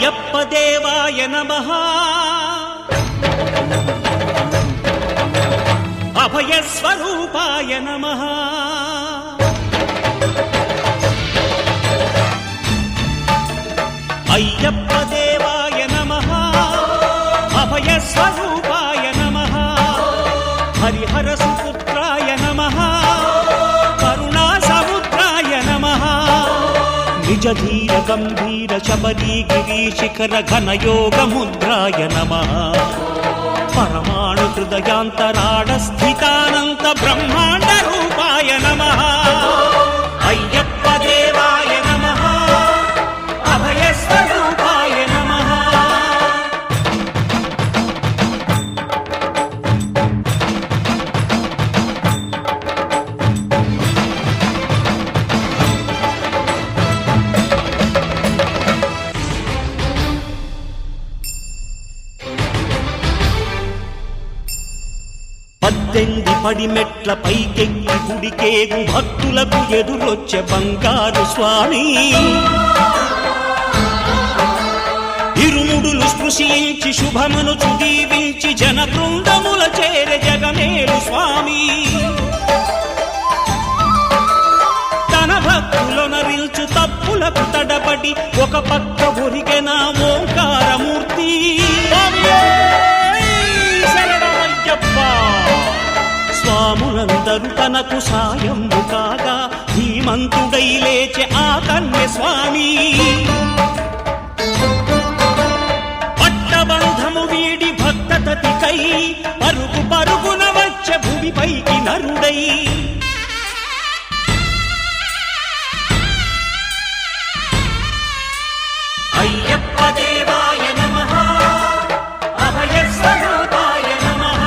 అయ్యప్ప దేవాయ నమః అభయ స్వరూపాయ నమః అయ్యప్ప దేవాయ నమః అభయ స్వరూపాయ నమః హరిహర సుపుత్రాయ నమః కరుణా సముద్రాయ నమః నిజ ధీర గంభీర శబరీ గిరి శిఖర ఘన యోగ ముద్రాయ నమః పరమాణు హృదయాంతరాడ స్థితానంత బ్రహ్మాండ రూపాయ నమః అయ్యప్ప దేవాయ నమః అభయ స్వరూపాయ నమః పద్దెంది పడిమెట్ల పైకెక్కి గుడికేగు భక్తులకు ఎదురొచ్చే బంగారు స్వామి ఇరుముడులు స్పృశించి శుభమనుచు దీవించి జన బృందముల చేరే జగమేలు స్వామి తన భక్తులొనరిల్చు తప్పులకు తడబడి ఒక పక్క ఒరిగెన ఓంకారమూర్తి స్వాములందరూ తనకు సాయము కాగా ధీమంతుడై లేచే ఆ కన్య స్వామి పట్టబంధము వీడి భక్తతతికై పరుగు పరుగున వచ్చే భూమిపైకి నరుడై అయ్యప్ప దేవాయ నమః అభయ స్వరూపాయ నమః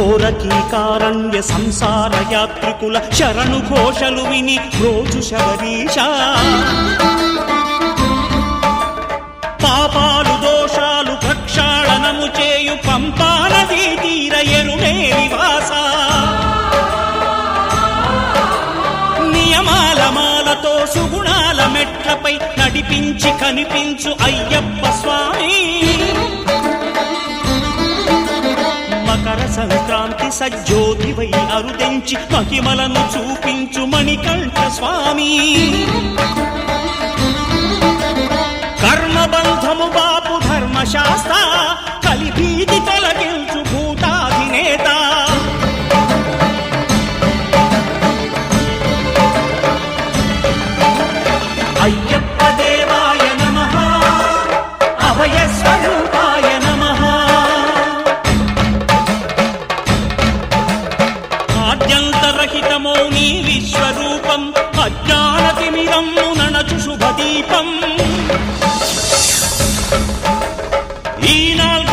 ఘోరకీకారణ్య సంసార యాత్రికుల శరణు ఘోషలు విని రోజు శబరీష పాపాలు దోషాలు ప్రక్షాళనము చేయు పంపానదీ తీర ఎరుమే నివాస నియమాల మాలతో సుగుణాల మెట్లపై నడిపించి కనిపించు అయ్యప్ప స్వామి మకర సంక్రాంతి సజ్జోతివై అరుదెంచి మహిమలను చూపించు మణికంఠ స్వామి కర్మబంధము బాపు ధర్మశాస్త్ర కలిభీతి తొలగించు భూతాధినేత అయ్యప్ప దేవాయ నమః అభయ స్వరూపాయ నమః ఆద్యంతరహితమో నీ విశ్వరూపం అజ్ఞానతిమిరమ్ము నణచు శుభదీపం ఈ 4